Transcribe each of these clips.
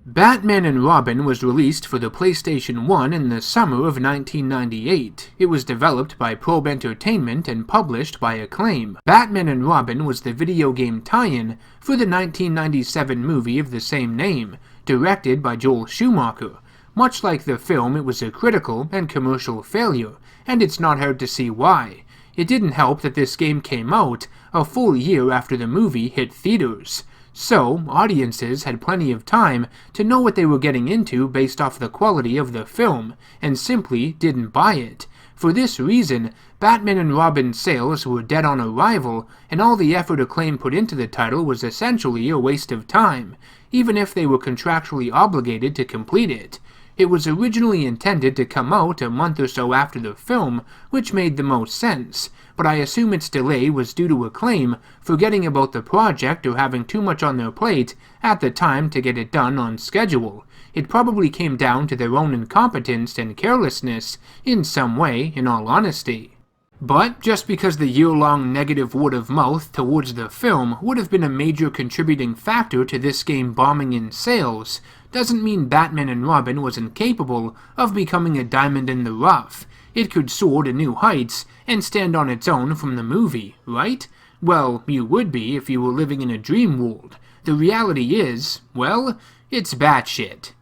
Batman and Robin was released for the PlayStation 1 in the summer of 1998. It was developed by Probe Entertainment and published by Acclaim. Batman and Robin was the video game tie-in for the 1997 movie of the same name, directed by Joel Schumacher. Much like the film, it was a critical and commercial failure, and it's not hard to see why. It didn't help that this game came out a full year after the movie hit theaters. So, audiences had plenty of time to know what they were getting into based off the quality of the film, and simply didn't buy it. For this reason, Batman and Robin sales were dead on arrival, and all the effort Acclaim put into the title was essentially a waste of time, even if they were contractually obligated to complete it. It was originally intended to come out a month or so after the film, which made the most sense, but I assume its delay was due to Acclaim forgetting about the project or having too much on their plate at the time to get it done on schedule. It probably came down to their own incompetence and carelessness in some way, in all honesty. But just because the year-long negative word of mouth towards the film would have been a major contributing factor to this game bombing in sales, doesn't mean Batman and Robin was incapable of becoming a diamond in the rough. It could soar to new heights and stand on its own from the movie, right? Well, you would be if you were living in a dream world. The reality is, well, it's batshit.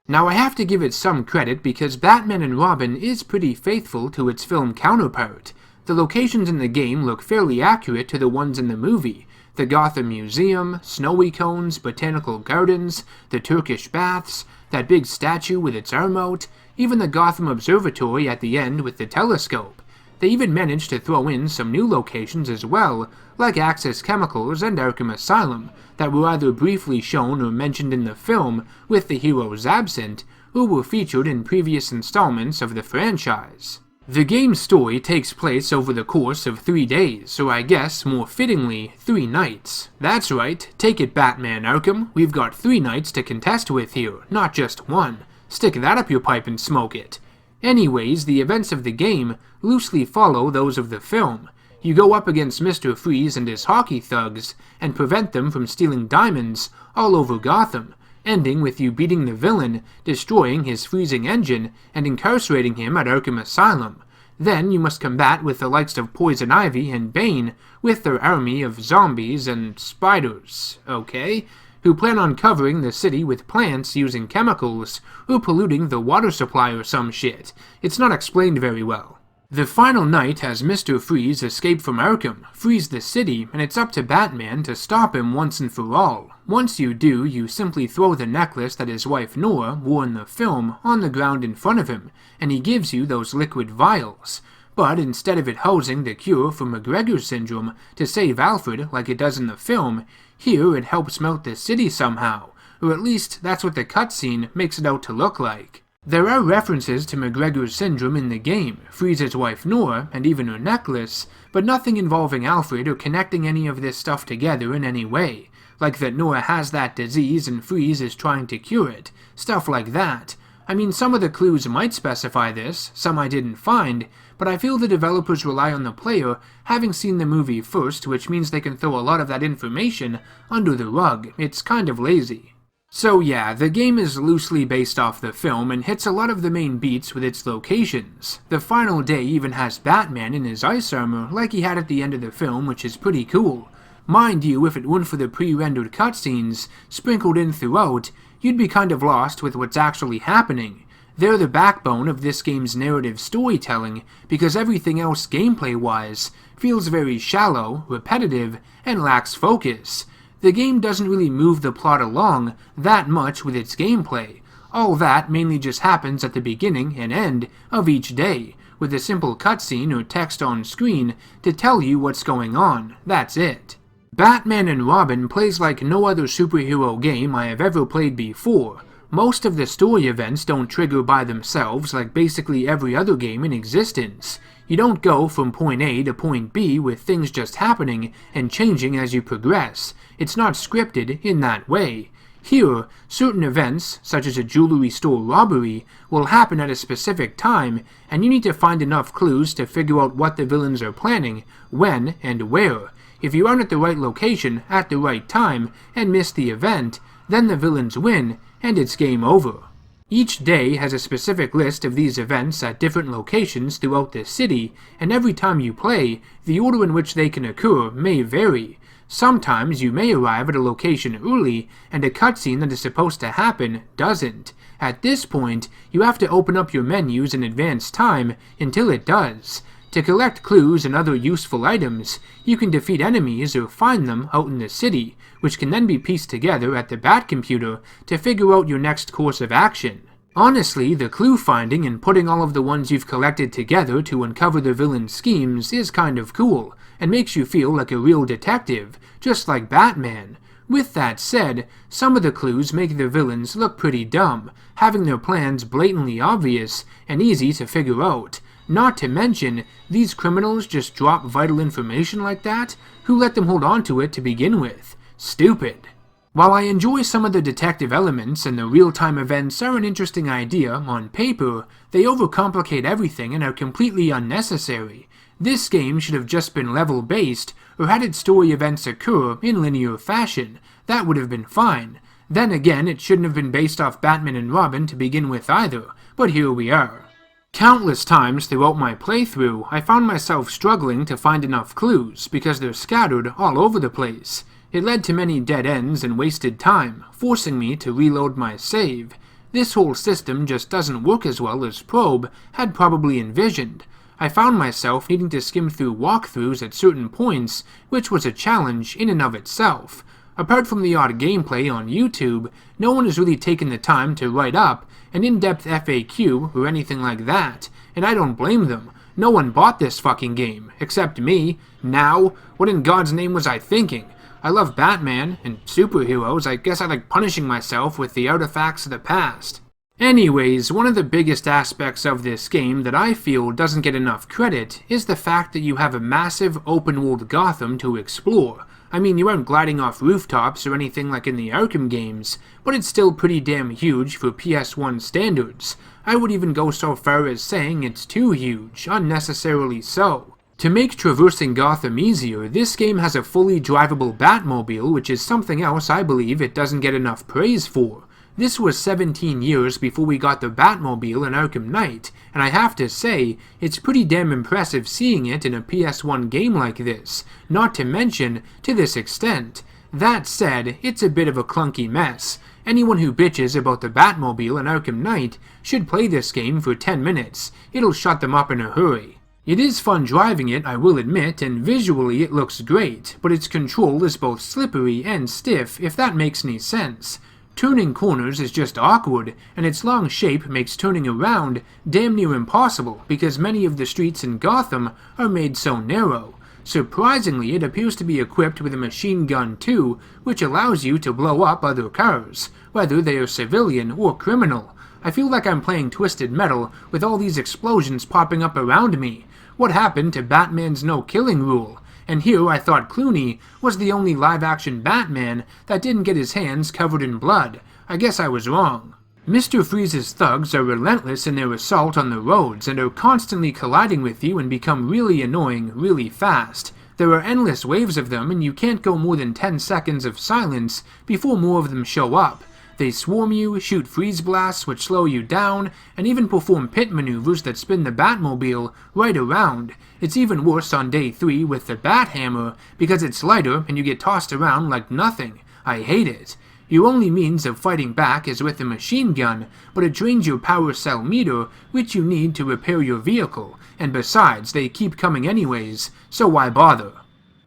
Now I have to give it some credit because Batman and Robin is pretty faithful to its film counterpart. The locations in the game look fairly accurate to the ones in the movie. The Gotham Museum, snowy cones, botanical gardens, the Turkish baths, that big statue with its arm out, even the Gotham Observatory at the end with the telescope. They even managed to throw in some new locations as well, like Axis Chemicals and Arkham Asylum, that were either briefly shown or mentioned in the film with the heroes absent, or were featured in previous installments of the franchise. The game's story takes place over the course of 3 days, or I guess, more fittingly, 3 nights. That's right, take it Batman Arkham, we've got 3 nights to contest with here, not just 1. Stick that up your pipe and smoke it. Anyways, the events of the game loosely follow those of the film. You go up against Mr. Freeze and his hockey thugs, and prevent them from stealing diamonds all over Gotham, ending with you beating the villain, destroying his freezing engine, and incarcerating him at Arkham Asylum. Then you must combat with the likes of Poison Ivy and Bane with their army of zombies and spiders, okay? Who plan on covering the city with plants using chemicals, or polluting the water supply or some shit. It's not explained very well. The final night has Mr. Freeze escape from Arkham, freeze the city, and it's up to Batman to stop him once and for all. Once you do, you simply throw the necklace that his wife Nora wore in the film on the ground in front of him, and he gives you those liquid vials. But instead of it housing the cure for McGregor's syndrome to save Alfred like it does in the film, here it helps melt the city somehow, or at least that's what the cutscene makes it out to look like. There are references to McGregor's syndrome in the game, Freeze's wife Nora, and even her necklace, but nothing involving Alfred or connecting any of this stuff together in any way, like that Nora has that disease and Freeze is trying to cure it, stuff like that. I mean, some of the clues might specify this, some I didn't find, but I feel the developers rely on the player having seen the movie first, which means they can throw a lot of that information under the rug. It's kind of lazy. So yeah, the game is loosely based off the film and hits a lot of the main beats with its locations. The final day even has Batman in his ice armor like he had at the end of the film, which is pretty cool. Mind you, if it weren't for the pre-rendered cutscenes sprinkled in throughout, you'd be kind of lost with what's actually happening. They're the backbone of this game's narrative storytelling because everything else gameplay-wise feels very shallow, repetitive, and lacks focus. The game doesn't really move the plot along that much with its gameplay. All that mainly just happens at the beginning and end of each day, with a simple cutscene or text on screen to tell you what's going on. That's it. Batman and Robin plays like no other superhero game I have ever played before. Most of the story events don't trigger by themselves like basically every other game in existence. You don't go from point A to point B with things just happening and changing as you progress. It's not scripted in that way. Here, certain events, such as a jewelry store robbery, will happen at a specific time, and you need to find enough clues to figure out what the villains are planning, when, and where. If you aren't at the right location at the right time and miss the event, then the villains win, and it's game over. Each day has a specific list of these events at different locations throughout the city, and every time you play, the order in which they can occur may vary. Sometimes you may arrive at a location early, and a cutscene that is supposed to happen doesn't. At this point, you have to open up your menus in advance time until it does. To collect clues and other useful items, you can defeat enemies or find them out in the city, which can then be pieced together at the Bat computer to figure out your next course of action. Honestly, the clue finding and putting all of the ones you've collected together to uncover the villain's schemes is kind of cool, and makes you feel like a real detective, just like Batman. With that said, some of the clues make the villains look pretty dumb, having their plans blatantly obvious and easy to figure out. Not to mention, these criminals just drop vital information like that? Who let them hold on to it to begin with? Stupid. While I enjoy some of the detective elements and the real-time events are an interesting idea on paper, they overcomplicate everything and are completely unnecessary. This game should have just been level-based, or had its story events occur in linear fashion. That would have been fine. Then again, it shouldn't have been based off Batman and Robin to begin with either, but here we are. Countless times throughout my playthrough, I found myself struggling to find enough clues because they're scattered all over the place. It led to many dead ends and wasted time, forcing me to reload my save. This whole system just doesn't work as well as Probe had probably envisioned. I found myself needing to skim through walkthroughs at certain points, which was a challenge in and of itself. Apart from the odd gameplay on YouTube, no one has really taken the time to write up an in-depth FAQ or anything like that, and I don't blame them. No one bought this fucking game, except me. Now? What in God's name was I thinking? I love Batman, and superheroes. I guess I like punishing myself with the artifacts of the past. Anyways, one of the biggest aspects of this game that I feel doesn't get enough credit is the fact that you have a massive open-world Gotham to explore. I mean, you aren't gliding off rooftops or anything like in the Arkham games, but it's still pretty damn huge for PS1 standards. I would even go so far as saying it's too huge, unnecessarily so. To make traversing Gotham easier, this game has a fully drivable Batmobile, which is something else I believe it doesn't get enough praise for. This was 17 years before we got the Batmobile in Arkham Knight, and I have to say, it's pretty damn impressive seeing it in a PS1 game like this, not to mention to this extent. That said, it's a bit of a clunky mess. Anyone who bitches about the Batmobile in Arkham Knight should play this game for 10 minutes. It'll shut them up in a hurry. It is fun driving it, I will admit, and visually it looks great, but its control is both slippery and stiff, if that makes any sense. Turning corners is just awkward, and its long shape makes turning around damn near impossible because many of the streets in Gotham are made so narrow. Surprisingly, it appears to be equipped with a machine gun too, which allows you to blow up other cars, whether they are civilian or criminal. I feel like I'm playing Twisted Metal with all these explosions popping up around me. What happened to Batman's no-killing rule? And here I thought Clooney was the only live-action Batman that didn't get his hands covered in blood. I guess I was wrong. Mr. Freeze's thugs are relentless in their assault on the roads and are constantly colliding with you and become really annoying really fast. There are endless waves of them and you can't go more than 10 seconds of silence before more of them show up. They swarm you, shoot freeze blasts which slow you down, and even perform pit maneuvers that spin the Batmobile right around. It's even worse on day 3 with the Bat Hammer because it's lighter and you get tossed around like nothing. I hate it. Your only means of fighting back is with a machine gun, but it drains your power cell meter, which you need to repair your vehicle, and besides, they keep coming anyways, so why bother?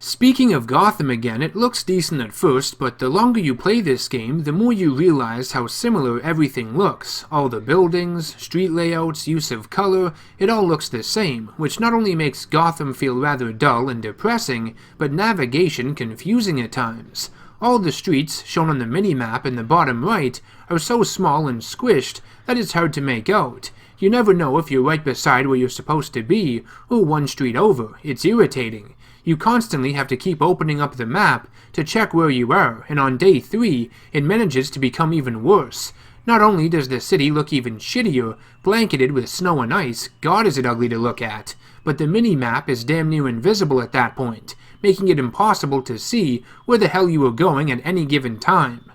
Speaking of Gotham again, it looks decent at first, but the longer you play this game, the more you realize how similar everything looks. All the buildings, street layouts, use of color, it all looks the same, which not only makes Gotham feel rather dull and depressing, but navigation confusing at times. All the streets, shown on the minimap in the bottom right, are so small and squished that it's hard to make out. You never know if you're right beside where you're supposed to be, or one street over. It's irritating. You constantly have to keep opening up the map to check where you are, and on day 3, it manages to become even worse. Not only does the city look even shittier, blanketed with snow and ice, God is it ugly to look at, but the mini-map is damn near invisible at that point, making it impossible to see where the hell you are going at any given time.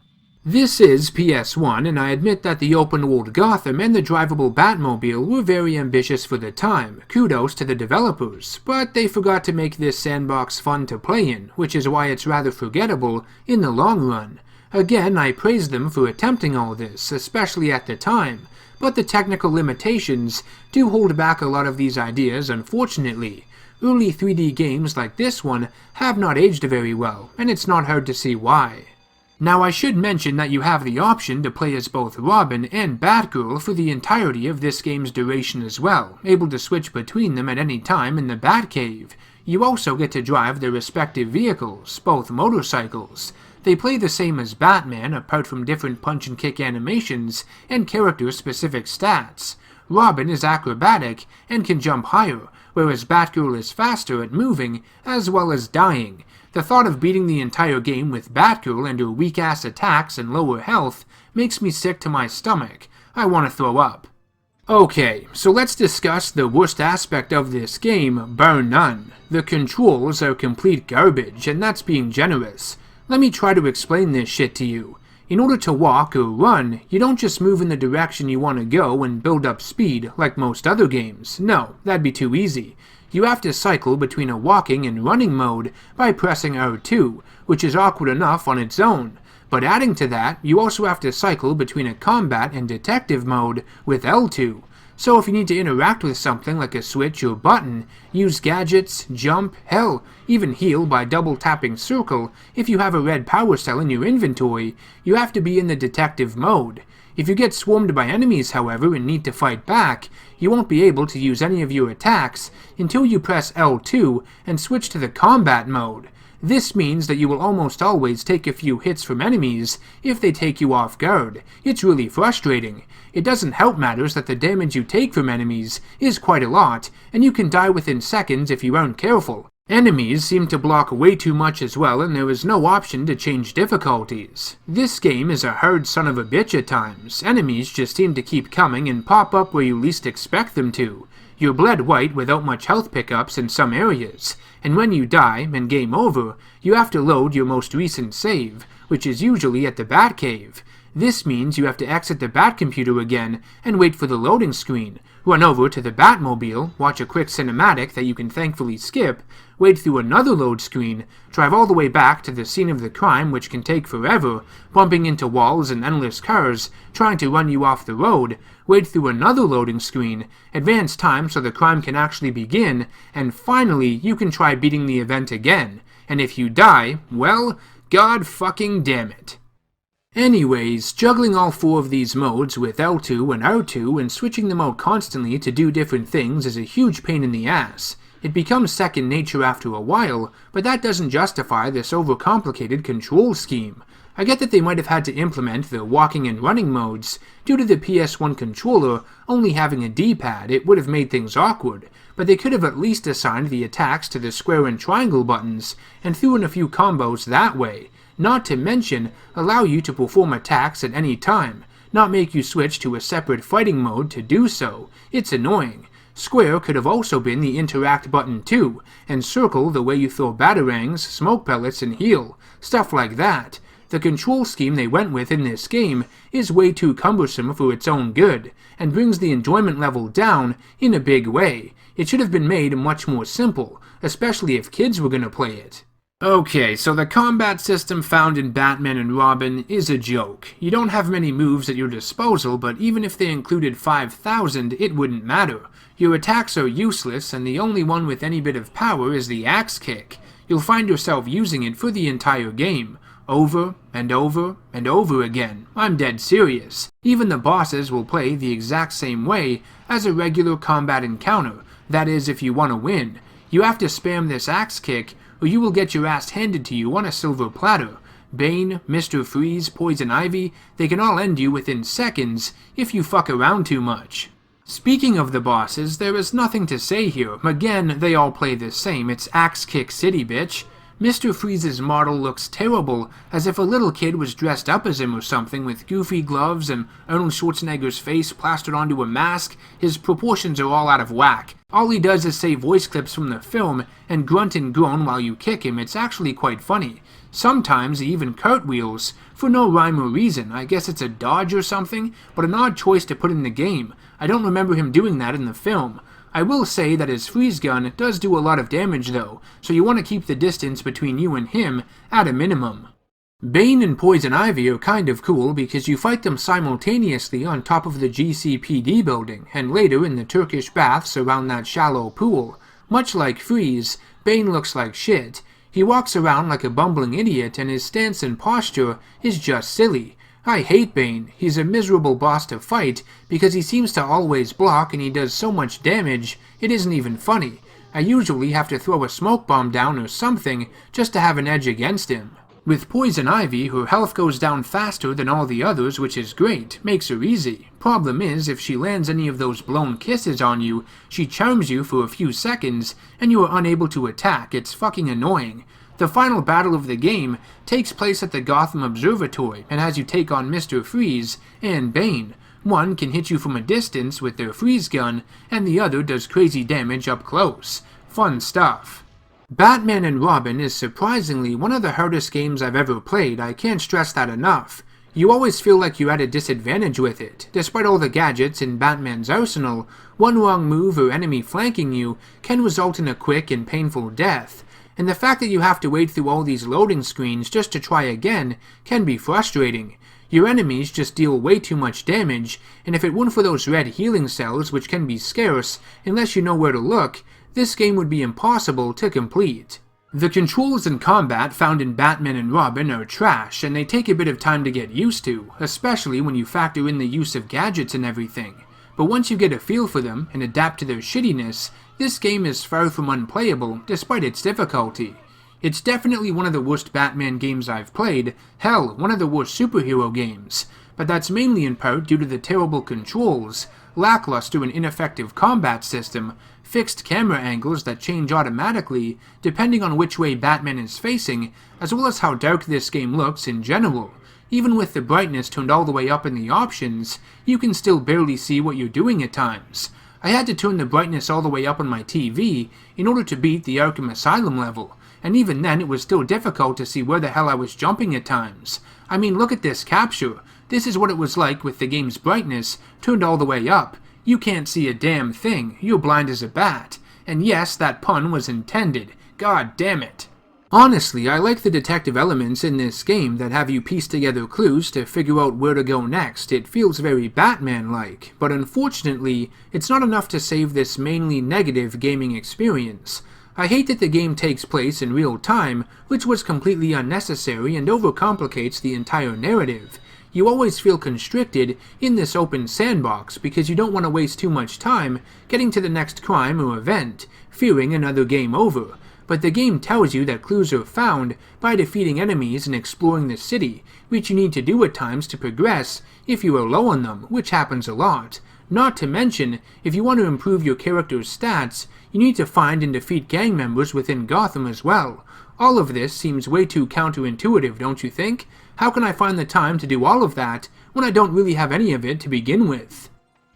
This is PS1, and I admit that the open-world Gotham and the drivable Batmobile were very ambitious for the time, kudos to the developers, but they forgot to make this sandbox fun to play in, which is why it's rather forgettable in the long run. Again, I praise them for attempting all this, especially at the time, but the technical limitations do hold back a lot of these ideas, unfortunately. Early 3D games like this one have not aged very well, and it's not hard to see why. Now I should mention that you have the option to play as both Robin and Batgirl for the entirety of this game's duration as well, able to switch between them at any time in the Batcave. You also get to drive their respective vehicles, both motorcycles. They play the same as Batman, apart from different punch-and-kick animations and character-specific stats. Robin is acrobatic and can jump higher, whereas Batgirl is faster at moving as well as dying. The thought of beating the entire game with Batgirl and her weak-ass attacks and lower health makes me sick to my stomach. I want to throw up. Okay, so let's discuss the worst aspect of this game, bar none. The controls are complete garbage, and that's being generous. Let me try to explain this shit to you. In order to walk or run, you don't just move in the direction you want to go and build up speed like most other games. No, that'd be too easy. You have to cycle between a walking and running mode by pressing R2, which is awkward enough on its own. But adding to that, you also have to cycle between a combat and detective mode with L2. So if you need to interact with something like a switch or button, use gadgets, jump, hell, even heal by double tapping circle if you have a red power cell in your inventory, you have to be in the detective mode. If you get swarmed by enemies, however, and need to fight back, you won't be able to use any of your attacks until you press L2 and switch to the combat mode. This means that you will almost always take a few hits from enemies if they take you off guard. It's really frustrating. It doesn't help matters that the damage you take from enemies is quite a lot, and you can die within seconds if you aren't careful. Enemies seem to block way too much as well, and there is no option to change difficulties. This game is a hard son of a bitch at times. Enemies just seem to keep coming and pop up where you least expect them to. You're bled white without much health pickups in some areas, and when you die and game over, you have to load your most recent save, which is usually at the Batcave. This means you have to exit the Batcomputer again and wait for the loading screen, run over to the Batmobile, watch a quick cinematic that you can thankfully skip, wait through another load screen, drive all the way back to the scene of the crime, which can take forever, bumping into walls and endless cars, trying to run you off the road, wait through another loading screen, advance time so the crime can actually begin, and finally you can try beating the event again. And if you die, well, god fucking damn it. Anyways, juggling all four of these modes with L2 and R2 and switching them out constantly to do different things is a huge pain in the ass. It becomes second nature after a while, but that doesn't justify this overcomplicated control scheme. I get that they might have had to implement the walking and running modes. Due to the PS1 controller only having a D-pad, it would have made things awkward, but they could have at least assigned the attacks to the square and triangle buttons and threw in a few combos that way. Not to mention, allow you to perform attacks at any time, not make you switch to a separate fighting mode to do so. It's annoying. Square could have also been the interact button too, and circle the way you throw batarangs, smoke pellets, and heal. Stuff like that. The control scheme they went with in this game is way too cumbersome for its own good, and brings the enjoyment level down in a big way. It should have been made much more simple, especially if kids were gonna play it. Okay, so the combat system found in Batman and Robin is a joke. You don't have many moves at your disposal, but even if they included 5,000, it wouldn't matter. Your attacks are useless, and the only one with any bit of power is the axe kick. You'll find yourself using it for the entire game, over and over and over again. I'm dead serious. Even the bosses will play the exact same way as a regular combat encounter, that is if you want to win. You have to spam this axe kick, or you will get your ass handed to you on a silver platter. Bane, Mr. Freeze, Poison Ivy, they can all end you within seconds if you fuck around too much. Speaking of the bosses, there is nothing to say here. Again, they all play the same. It's Axe Kick City, bitch. Mr. Freeze's model looks terrible, as if a little kid was dressed up as him or something, with goofy gloves and Arnold Schwarzenegger's face plastered onto a mask. His proportions are all out of whack. All he does is say voice clips from the film and grunt and groan while you kick him. It's actually quite funny. Sometimes he even cartwheels, for no rhyme or reason. I guess it's a dodge or something, but an odd choice to put in the game. I don't remember him doing that in the film. I will say that his freeze gun does do a lot of damage though, so you want to keep the distance between you and him at a minimum. Bane and Poison Ivy are kind of cool because you fight them simultaneously on top of the GCPD building, and later in the Turkish baths around that shallow pool. Much like Freeze, Bane looks like shit. He walks around like a bumbling idiot, and his stance and posture is just silly. I hate Bane. He's a miserable boss to fight because he seems to always block and he does so much damage it isn't even funny. I usually have to throw a smoke bomb down or something just to have an edge against him. With Poison Ivy, her health goes down faster than all the others, which is great, makes her easy. Problem is, if she lands any of those blown kisses on you, she charms you for a few seconds and you are unable to attack. It's fucking annoying. The final battle of the game takes place at the Gotham Observatory and has you take on Mr. Freeze and Bane. One can hit you from a distance with their freeze gun, and the other does crazy damage up close. Fun stuff. Batman and Robin is surprisingly one of the hardest games I've ever played. I can't stress that enough. You always feel like you're at a disadvantage with it. Despite all the gadgets in Batman's arsenal, one wrong move or enemy flanking you can result in a quick and painful death. And the fact that you have to wait through all these loading screens just to try again can be frustrating. Your enemies just deal way too much damage, and if it weren't for those red healing cells, which can be scarce unless you know where to look, this game would be impossible to complete. The controls in combat found in Batman and Robin are trash, and they take a bit of time to get used to, especially when you factor in the use of gadgets and everything. But once you get a feel for them and adapt to their shittiness, this game is far from unplayable, despite its difficulty. It's definitely one of the worst Batman games I've played, hell, one of the worst superhero games, but that's mainly in part due to the terrible controls, lackluster and ineffective combat system, fixed camera angles that change automatically depending on which way Batman is facing, as well as how dark this game looks in general. Even with the brightness turned all the way up in the options, you can still barely see what you're doing at times. I had to turn the brightness all the way up on my TV in order to beat the Arkham Asylum level, and even then it was still difficult to see where the hell I was jumping at times. I mean, look at this capture. This is what it was like with the game's brightness turned all the way up. You can't see a damn thing. You're blind as a bat. And yes, that pun was intended. God damn it. Honestly, I like the detective elements in this game that have you piece together clues to figure out where to go next. It feels very Batman-like, but unfortunately, it's not enough to save this mainly negative gaming experience. I hate that the game takes place in real time, which was completely unnecessary and overcomplicates the entire narrative. You always feel constricted in this open sandbox because you don't want to waste too much time getting to the next crime or event, fearing another game over. But the game tells you that clues are found by defeating enemies and exploring the city, which you need to do at times to progress if you are low on them, which happens a lot. Not to mention, if you want to improve your character's stats, you need to find and defeat gang members within Gotham as well. All of this seems way too counterintuitive, don't you think? How can I find the time to do all of that when I don't really have any of it to begin with?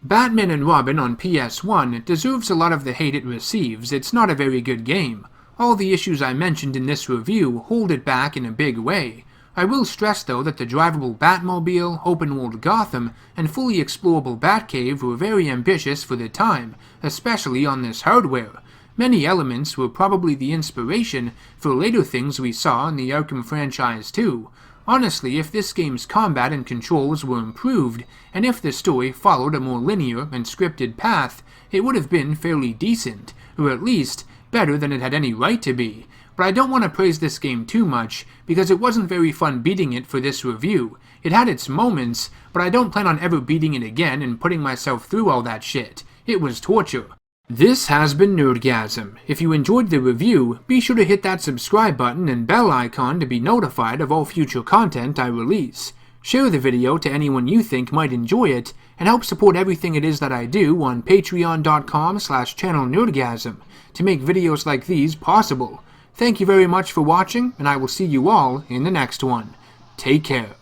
Batman and Robin on PS1 deserves a lot of the hate it receives. It's not a very good game. All the issues I mentioned in this review hold it back in a big way. I will stress though that the drivable Batmobile, open-world Gotham, and fully explorable Batcave were very ambitious for the time, especially on this hardware. Many elements were probably the inspiration for later things we saw in the Arkham franchise too. Honestly, if this game's combat and controls were improved, and if the story followed a more linear and scripted path, it would have been fairly decent, or at least better than it had any right to be. But I don't want to praise this game too much, because it wasn't very fun beating it for this review. It had its moments, but I don't plan on ever beating it again and putting myself through all that shit. It was torture. This has been NerdGasm. If you enjoyed the review, be sure to hit that subscribe button and bell icon to be notified of all future content I release. Share the video to anyone you think might enjoy it, and help support everything it is that I do on patreon.com/channelNerdgasm to make videos like these possible. Thank you very much for watching, and I will see you all in the next one. Take care.